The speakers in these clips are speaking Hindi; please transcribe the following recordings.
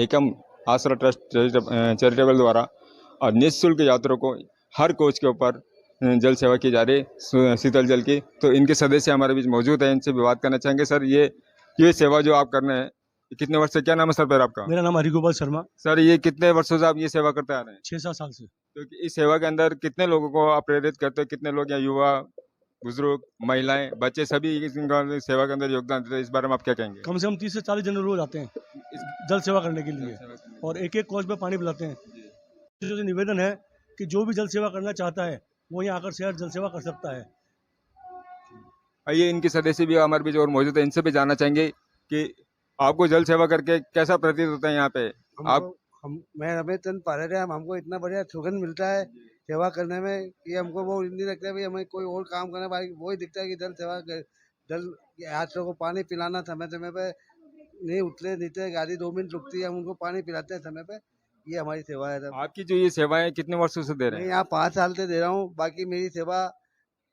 एकम आसरा ट्रस्ट चैरिटेबल द्वारा और निःशुल्क यात्रियों को हर कोच के ऊपर जल सेवा की जा रही है, शीतल जल की। तो इनके सदस्य हमारे बीच मौजूद हैं, इनसे भी बात करना चाहेंगे। सर, ये सेवा जो आप कर रहे हैं, कितने वर्ष से, क्या नाम है सर फिर आपका? मेरा नाम हरिगोपाल शर्मा। सर, ये कितने वर्षों से आप ये सेवा करते आ रहे हैं? 6-7 साल से। तो इस सेवा के अंदर कितने लोगों को आप प्रेरित करते हो? कितने लोग, या युवा, बुजुर्ग, महिलाएं, बच्चे, सभी इस सेवा के अंदर योगदान देते हैं? इस बारे में आप क्या कहेंगे? कम से कम 30 से 40 जन रोज आते हैं जल सेवा करने के लिए, और एक एक कोच में पानी पिलाते हैं। जो निवेदन है कि जो भी जल सेवा करना चाहता है वो यहाँ आकर शहर जल सेवा कर सकता है। आइए, इनके सदस्य भी हमारे बीच और मौजूद है, इनसे भी जानना चाहेंगे कि आपको जल सेवा करके कैसा प्रतीत होता है यहाँ पे? मैं रमेश चंद पारेरे, हमको इतना बढ़िया सुगंध मिलता है सेवा करने में कि हमको वो नहीं लगता है भाई हमें कोई और काम करना, भाई वही दिखता है कि जल सेवा जल यात्रियों को पानी पिलाना समय समय पे, नहीं उतरे नीचे गाड़ी 2 मिनट रुकती है, हम उनको पानी पिलाते हैं समय पे। ये हमारी सेवा है। आपकी जो ये सेवाएं कितने वर्षों से दे रहे मैं हैं? यहाँ 5 साल से दे रहा हूँ। बाकी मेरी सेवा,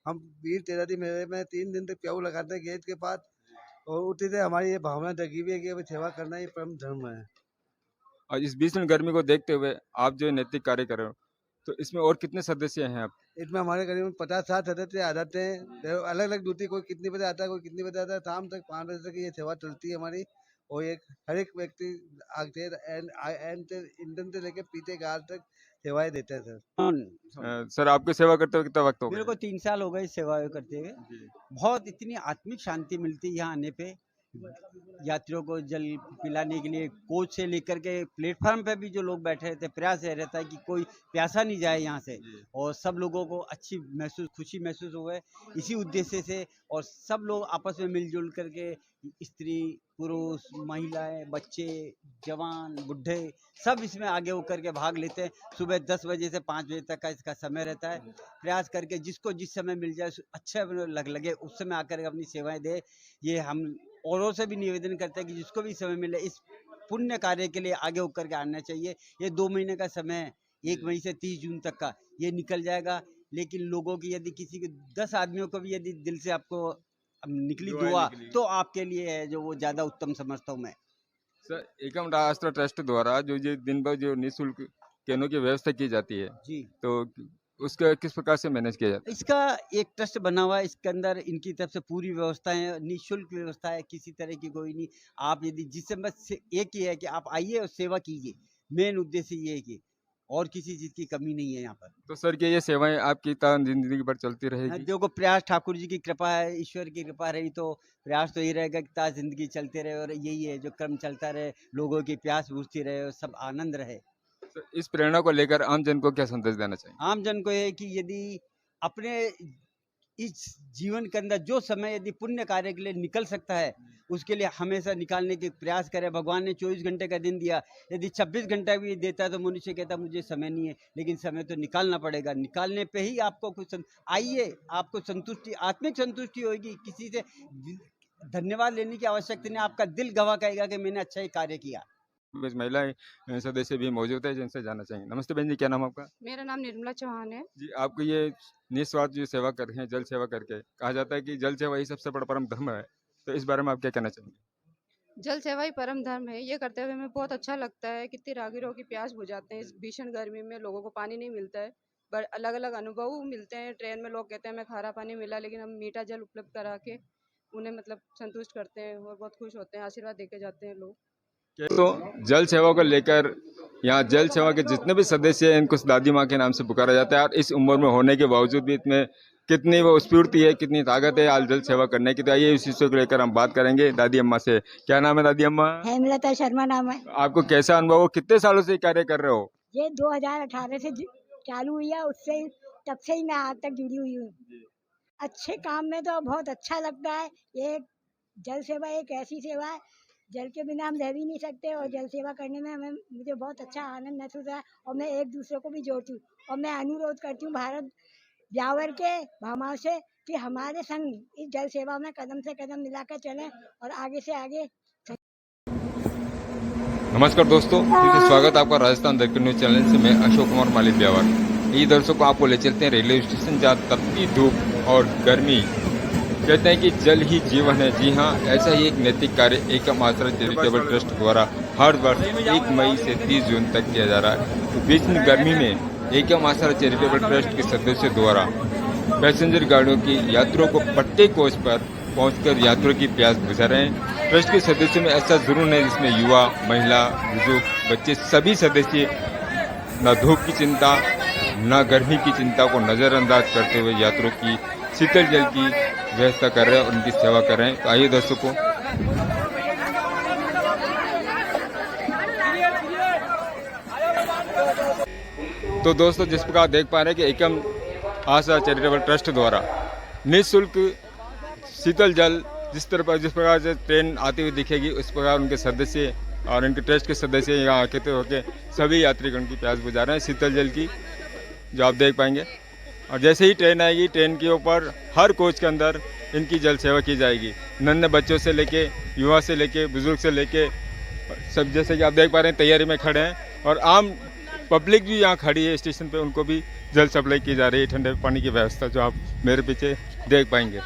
हम वीर तेरादी मेले में 3 दिन तक प्याऊ लगाते हैं गेट के पास, और उसी से हमारी ये भावना जगी हुई है कि अभी सेवा करना ही परम धर्म है। और इस भीषण गर्मी को देखते हुए आप जो नैतिक कार्य कर रहे हो, तो इसमें और कितने सदस्य हैं आप? इसमें हमारे करीबन 50-60 सदस्य आ जाते हैं। अलग अलग ड्यूटी, कोई कितनी बजे आता है, कोई कितनी बजे आता है। शाम तक 5 बजे तक ये सेवा चलती है हमारी। और हर एक व्यक्ति आगे इंधन से लेकर पीते गाल तक सेवाएं देते हैं सर। सर, आपकी सेवा करते हुए कितना वक्त हो मेरे गया? को 3 साल हो गए सेवा करते हुए। बहुत इतनी आत्मिक शांति मिलती है यहाँ आने पे। यात्रियों को जल पिलाने के लिए कोच से लेकर के प्लेटफार्म पे भी जो लोग बैठे रहते हैं, प्रयास यह रहता है कि कोई प्यासा नहीं जाए यहाँ से, और सब लोगों को अच्छी खुशी महसूस हो इसी उद्देश्य से। और सब लोग आपस में मिलजुल करके, स्त्री, पुरुष, महिलाएं, बच्चे, जवान, बुढ़े, सब इसमें आगे होकर के भाग लेते हैं। सुबह 10 बजे से 5 बजे तक का इसका समय रहता है। प्रयास करके जिसको जिस समय मिल जाए, अच्छा लगे, उस समय आकर अपनी सेवाएं दे। ये हम औरों से भी निवेदन करते हैं कि जिसको भी समय मिले इस पुण्य कार्य के लिए आगे होकर के आना चाहिए। ये 2 महीने का समय है, 1 मई से 30 जून तक का, ये निकल जाएगा। लेकिन लोगों की यदि किसी के 10 आदमियों को भी यदि दिल से आपको निकली दुआ, तो आपके लिए है जो वो ज्यादा उत्तम समझता हूँ मैं। सर, एकम राष्ट्र ट्रस्ट द्वारा जो ये दिन भर जो निःशुल्क कैनों की व्यवस्था की जाती है, जी, तो उसका किस प्रकार से मैनेज किया जाता है? इसका एक ट्रस्ट बना हुआ है, इसके अंदर इनकी तरफ से पूरी व्यवस्था है, निःशुल्क व्यवस्था है, किसी तरह की कोई नहीं। आप यदि जिससे बस एक ही है कि आप आइए और सेवा कीजिए, मेन उद्देश्य ये है कि और किसी चीज की कमी नहीं है यहाँ पर। तो सर, क्या ये सेवाएं आपकी जिंदगी भर चलती रहेगी? देखो, प्रयास ठाकुर जी की कृपा है, ईश्वर की कृपा रही तो प्रयास तो यही रहेगा कि ताज जिंदगी चलते रहे, और यही है जो क्रम चलता रहे, लोगों की प्यास बुझती रहे और सब आनंद रहे। तो इस प्रेरणा को लेकर आम जन को क्या संदेश देना चाहिए? आम जन को ये कि यदि अपने इस जीवन के अंदर जो समय यदि पुण्य कार्य के लिए निकल सकता है, उसके लिए हमेशा निकालने के प्रयास करें। भगवान ने 24 घंटे का दिन दिया, यदि 26 घंटा भी देता है तो मनुष्य कहता मुझे समय नहीं है, लेकिन समय तो निकालना पड़ेगा। निकालने पे ही आपको कुछ आइए, आपको संतुष्टि, आत्मिक संतुष्टि होगी। किसी से धन्यवाद लेने की आवश्यकता नहीं, आपका दिल गवाह कहेगा कि मैंने अच्छा ही कार्य किया। कुछ महिलाएं सदस्य भी मौजूद है जिनसे जानना चाहेंगे। नमस्ते बहन जी, क्या नाम आपका? मेरा नाम निर्मला चौहान है। जी, आपको ये निस्वार्थ जो सेवा कर रहे हैं, जल सेवा करके, कहा जाता है कि जल सेवा ही सबसे बड़ा परम धर्म है, तो इस बारे में आप क्या कहना चाहेंगे? जल सेवा ही परम धर्म है। ये करते हुए हमें बहुत अच्छा लगता है। कितनी राहगीरों की प्यास बुझाते हैं। इस भीषण गर्मी में लोगों को पानी नहीं मिलता है, पर अलग अलग अनुभव मिलते हैं। ट्रेन में लोग कहते हैं हमें खारा पानी मिला, लेकिन हम मीठा जल उपलब्ध करा के उन्हें संतुष्ट करते हैं और बहुत खुश होते हैं, आशीर्वाद देके जाते हैं लोग। तो जल सेवा को लेकर यहाँ जल सेवा के जितने भी सदस्य हैं, इनको दादी माँ के नाम से पुकारा जाता है, और इस उम्र में होने के बावजूद भी इसमें कितनी वो स्फूर्ति है, कितनी ताकत है आज जल सेवा करने की। तो आइए इस विषय को लेकर हम बात करेंगे दादी अम्मा से। क्या नाम है दादी अम्मा? हेमलता शर्मा नाम है। आपको कैसा अनुभव हो, कितने सालों से कार्य कर रहे हो? ये 2018 से चालू हुई है, उससे तब से ही मैं आज तक जुड़ी हुई हूँ। अच्छे काम में तो बहुत अच्छा लगता है। ये जल सेवा एक ऐसी सेवा है, जल के बिना हम रह भी नहीं सकते, और जल सेवा करने में मुझे बहुत अच्छा आनंद महसूस है, और मैं एक दूसरे को भी जोड़ती हूँ। और मैं अनुरोध करती हूँ भारत ब्यावर के भामाओं से कि हमारे संग इस जल सेवा में कदम से कदम मिलाकर चलें और आगे से आगे। नमस्कार दोस्तों, स्वागत है आपका राजस्थान दर्पण न्यूज चैनल से। मैं अशोक कुमार मालिक ब्यावर। ये दर्शकों आपको ले चलते हैं रेलवे स्टेशन, जहाँ तपती धूप और गर्मी, कहते हैं कि जल ही जीवन है। जी हाँ, ऐसा ही एक नैतिक कार्य एकम आश्रय चैरिटेबल ट्रस्ट द्वारा हर वर्ष 1 मई से 30 जून तक किया जा रहा है। तो भीषण गर्मी में एकम आसरा चैरिटेबल ट्रस्ट के सदस्यों द्वारा पैसेंजर गाड़ियों की यात्रियों को प्रत्येक कोच पर पहुंचकर यात्रियों की प्यास बुझा रहे हैं। ट्रस्ट के सदस्यों में ऐसा जरूर है जिसमें युवा, महिला, बुजुर्ग, बच्चे सभी सदस्य न धूप की चिंता न गर्मी की चिंता को नज़रअंदाज करते हुए यात्रियों की शीतल जल की व्यवस्था कर रहे हैं और उनकी सेवा कर रहे हैं। तो आइए दर्शकों, तो दोस्तों जिस प्रकार देख पा रहे हैं कि एकम आसरा चैरिटेबल ट्रस्ट द्वारा निःशुल्क शीतल जल जिस प्रकार से ट्रेन आती हुई दिखेगी उस प्रकार उनके सदस्य और इनके ट्रस्ट के सदस्य यहाँ आके तो होके सभी यात्रीगण की प्यास बुझा रहे हैं शीतल जल की, जो आप देख पाएंगे। और जैसे ही ट्रेन आएगी, ट्रेन के ऊपर हर कोच के अंदर इनकी जल सेवा की जाएगी। नन्हे बच्चों से लेके युवा से लेके बुजुर्ग से लेके सब, जैसे कि आप देख पा रहे हैं तैयारी में खड़े हैं और आम पब्लिक भी यहाँ खड़ी है स्टेशन पे, उनको भी जल सप्लाई की जा रही है, ठंडे पानी की व्यवस्था जो आप मेरे पीछे देख पाएंगे।